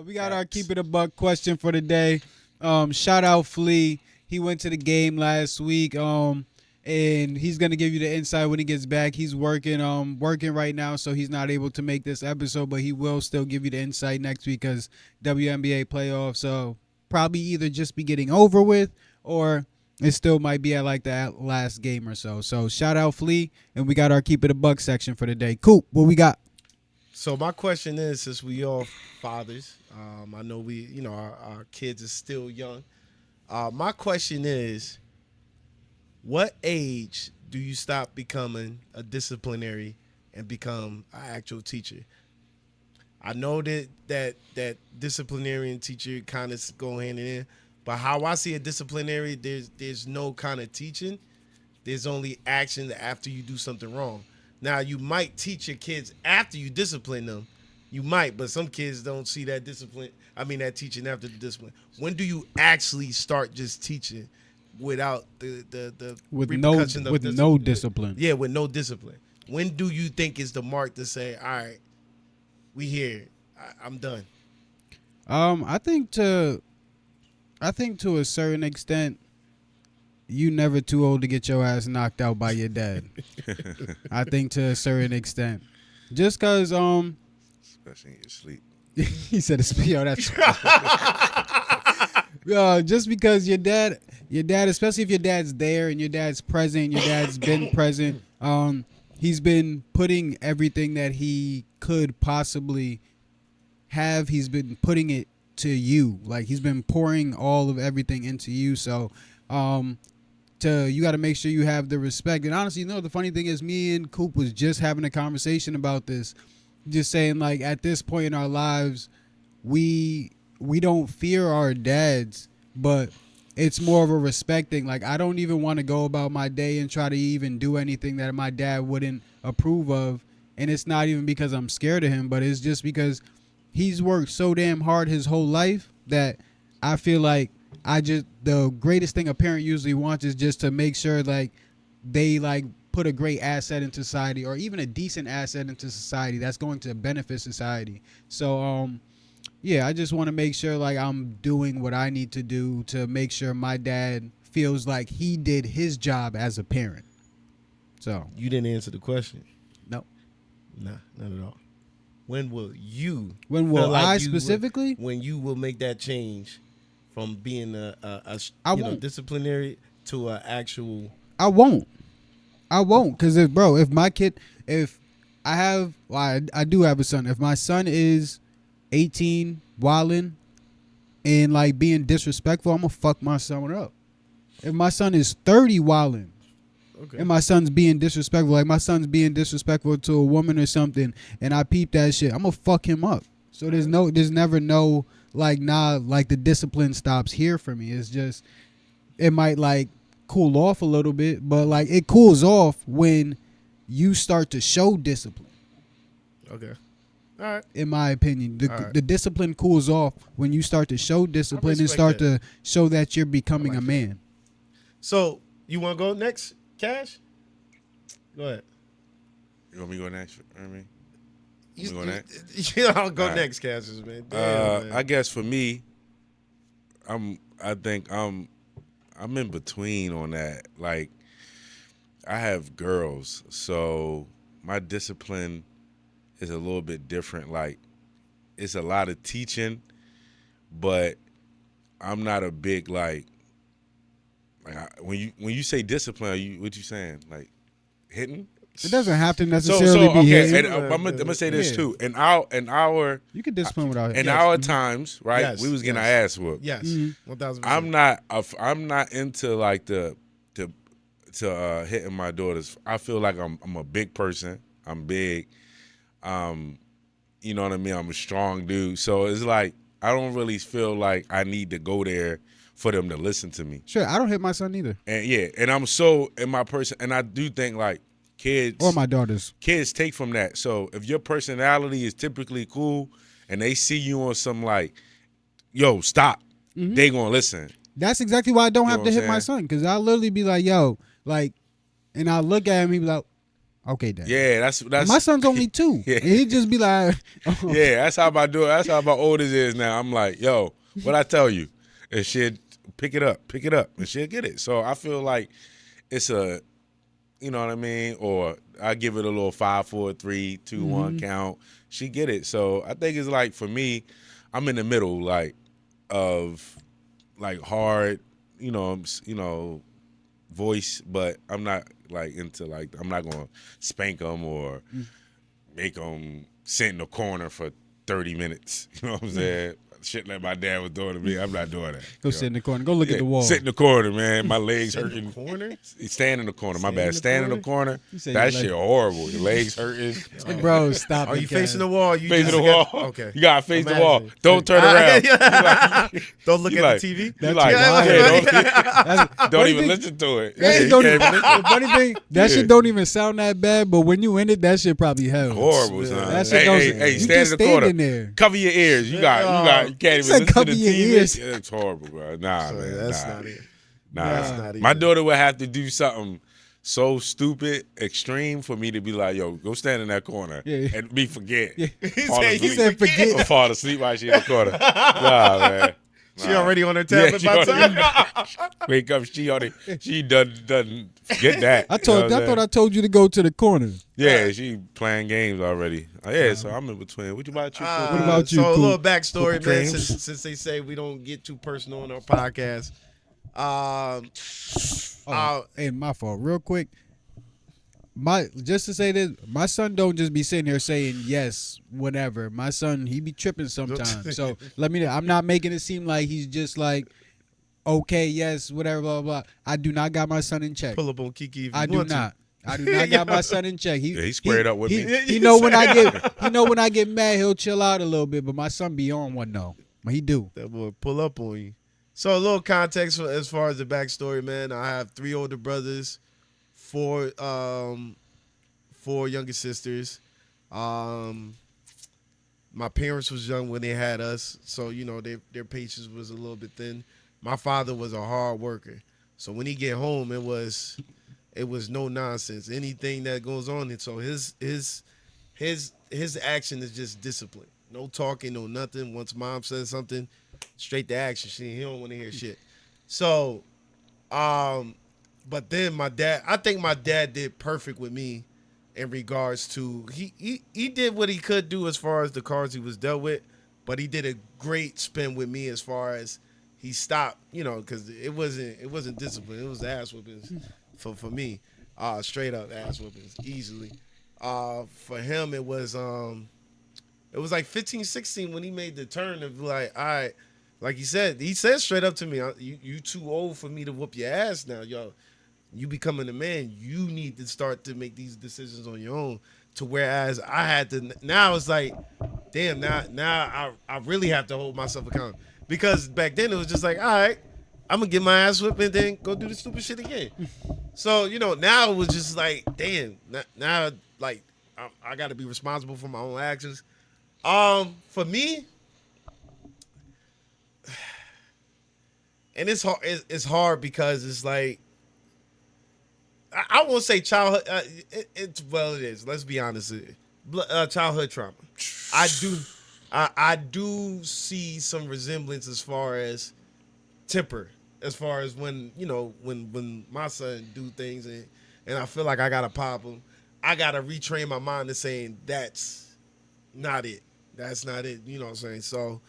We got our keep it a buck question for the day. Shout out Flea. He went to the game last week. And he's gonna give you the insight when he gets back. He's working right now, so he's not able to make this episode, but he will still give you the insight next week because WNBA playoffs. So probably either just be getting over with or it still might be at like the last game or so. So shout out Flea, and we got our keep it a buck section for the day. Coop, what we got? So my question is, since we all fathers, I know our kids are still young. My question is, what age do you stop becoming a disciplinary and become an actual teacher? I know that disciplinarian teacher kind of go hand in hand, but how I see a disciplinary, there's no kind of teaching. There's only action after you do something wrong. Now, you might teach your kids after you discipline them. You might, but some kids don't see that that teaching after the discipline. When do you actually start just teaching without the repercussions of discipline? No discipline? Yeah, with no discipline. When do you think is the mark to say, all right, we here, I'm done? I think to a certain extent, you never too old to get your ass knocked out by your dad. I think to a certain extent, just cause especially in your sleep. he said it's that's just because your dad, especially if your dad's there and your dad's present, your dad's been present. He's been putting everything that he could possibly have. He's been putting it to you. Like he's been pouring all of everything into you. So, you got to make sure you have the respect. And honestly, the funny thing is, me and Coop was just having a conversation about this, just saying like at this point in our lives, we don't fear our dads, but it's more of a respect thing. Like I don't even want to go about my day and try to even do anything that my dad wouldn't approve of. And it's not even because I'm scared of him, but it's just because he's worked so damn hard his whole life that I feel like the greatest thing a parent usually wants is just to make sure like they like put a great asset into society, or even a decent asset into society that's going to benefit society. So I just want to make sure like I'm doing what I need to do to make sure my dad feels like he did his job as a parent. So you didn't answer the question. No. Nah, not at all. When will you? When will I specifically? When you will make that change from being a disciplinary to an actual? I won't, because if I do have a son. If my son is 18 wilding and like being disrespectful, I'm gonna fuck my son up. If my son is 30 wilding, okay, and my son's being disrespectful, like my son's being disrespectful to a woman or something, and I peep that shit, I'm gonna fuck him up. So there's never no like the discipline stops here for me. It's just it might like cool off a little bit, but like it cools off when you start to show discipline. Okay. All right. In my opinion, the discipline cools off when you start to show discipline and start to show that you're becoming a man. So you want to go next, Cash? Go ahead. You want me to go next? I'll go next, Cash, man. Damn, man. I guess for me, I think I'm in between on that. Like, I have girls, so my discipline is a little bit different. Like, it's a lot of teaching, but I'm not a big when you say discipline, what you saying? Like hitting? It doesn't have to necessarily be hitting. And I'm gonna say this too. In our you can discipline without hitting. In our times, right? We was getting our ass whooped. Yes, 1,000%. I'm not into like to hitting my daughters. I feel like I'm a big person. I'm big. You know what I mean? I'm a strong dude. So it's like I don't really feel like I need to go there for them to listen to me. Sure, I don't hit my son either. And I'm so in my person, and I do think like kids or my daughters. Kids take from that. So if your personality is typically cool and they see you on some like, yo, stop, they gonna listen. That's exactly why I don't have to hit my son, because I'll literally be like, yo, like, and I look at him, he be like, Okay, Dad. Yeah, that's My son's only 2. Yeah. And he'd just be like, Yeah, that's how my daughter. That's how my oldest is now. I'm like, yo, what I tell you, and she'll pick it up, and she'll get it. So I feel like it's a, you know what I mean, or I give it a little 5, 4, 3, 2, 1 count. She get it. So I think it's like for me, I'm in the middle, like of like hard, voice, but I'm not like into like I'm not gonna spank them or make them sit in the corner for 30 minutes. You know what I'm saying? Shit like my dad was doing to me. I'm not doing that. go sit in the corner. Go look at the wall. Sit in the corner, man. My legs hurting. Corner? Stand in the corner. My bad. Stand in the corner. said That your shit horrible. Your legs hurting. Bro, stop Are it, you guys. facing the wall? You Facing just the wall. Okay. You gotta face the Imagine. wall. Don't turn around. Don't look You at like- the TV. You like, That's- don't funny even thing- listen to it. That shit You don't can't even, even listen. the funny thing, that shit don't even sound that bad, but when you in it, that shit probably hell. Horrible, son. That shit don't- Hey, you stand just in the corner. standing there. Cover your ears. You can't You even said listen to cover the your TV. ears. It's horrible, bro. Nah, So man. that's nah. not it. Nah. That's not My either. daughter would have to do something so stupid, extreme for me to be like, yo, go stand in that corner Yeah. and me forget. Yeah. Fall said- he asleep. said forget. Or fall asleep while she in the corner. Nah, man. She Nah. already on her tablet she by already- time. Wake up, she doesn't forget that. I thought I told you to go to the corner. Yeah, she playing games already. So I'm in between. What about you? What about you, So a Coop? little backstory, man. Dreams. Since they say we don't get too personal on our podcast. Hey, my fault. Real quick. Just to say this, my son don't just be sitting here saying yes, whatever. My son, he be tripping sometimes. So let me know. I'm not making it seem like he's just like, okay, yes, whatever, blah, blah, blah. I do not got my son in check. Pull up on Kiki if you I do want to. not. I do not got my son in check. Yeah, he squared up with me. He know when I get mad, he'll chill out a little bit. But my son be on one though. But he do. That boy pull up on you. So a little context as far as the backstory, man. I have 3 older brothers, 4 younger sisters. My parents was young when they had us, so their patience was a little bit thin. My father was a hard worker, so when he get home, it was no nonsense. Anything that goes on, and so his action is just discipline. No talking, no nothing. Once mom says something, straight to action. He don't want to hear shit. So, but then I think my dad did perfect with me in regards to he did what he could do as far as the cards he was dealt with, but he did a great spin with me as far as he stopped, because it wasn't discipline. It was ass whoopings for me, straight up ass whoopings easily. For him, it was like 15, 16 when he made the turn of like, all right, like he said straight up to me, you too old for me to whoop your ass now, yo. You becoming a man, you need to start to make these decisions on your own. To whereas I had to, now it's like, damn, now I really have to hold myself accountable. Because back then it was just like, all right, I'm gonna get my ass whipped and then go do the stupid shit again. So now it was just like, damn, now like I got to be responsible for my own actions. For me, and it's hard because it's like, I won't say childhood. It is. Let's be honest. Childhood trauma. I do see some resemblance as far as temper, as far as when my son do things and I feel like I gotta pop him. I gotta retrain my mind to saying that's not it. That's not it. You know what I'm saying? So,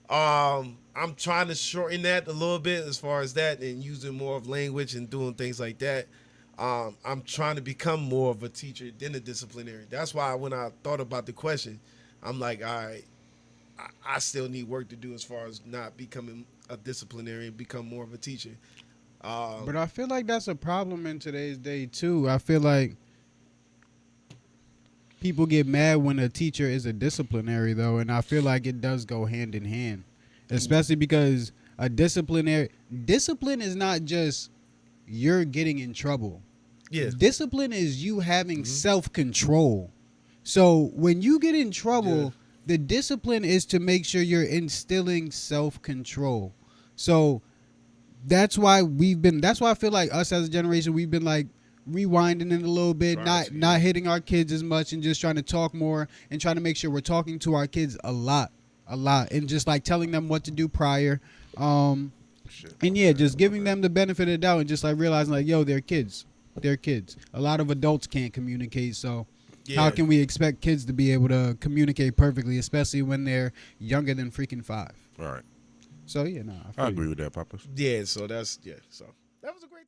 I'm trying to shorten that a little bit as far as that and using more of language and doing things like that. I'm trying to become more of a teacher than a disciplinarian. That's why when I thought about the question, I'm like, all right, I still need work to do as far as not becoming a disciplinarian, become more of a teacher. But I feel like that's a problem in today's day too. I feel like people get mad when a teacher is a disciplinary though, and I feel like it does go hand in hand, especially because discipline is not just you're getting in trouble. Yeah. Discipline is you having self-control. So when you get in trouble, the discipline is to make sure you're instilling self-control. So that's why I feel like us as a generation, we've been like, rewinding it a little bit, Trying to, not hitting our kids as much, and just trying to talk more and trying to make sure we're talking to our kids a lot, and just like telling them what to do prior. And yeah, just giving them the benefit of the doubt and just like realizing like, yo, they're kids. They're kids. A lot of adults can't communicate, so how can we expect kids to be able to communicate perfectly, especially when they're younger than freaking 5? All right. So yeah, I agree with that, Papa. Yeah, so that's so that was a great time.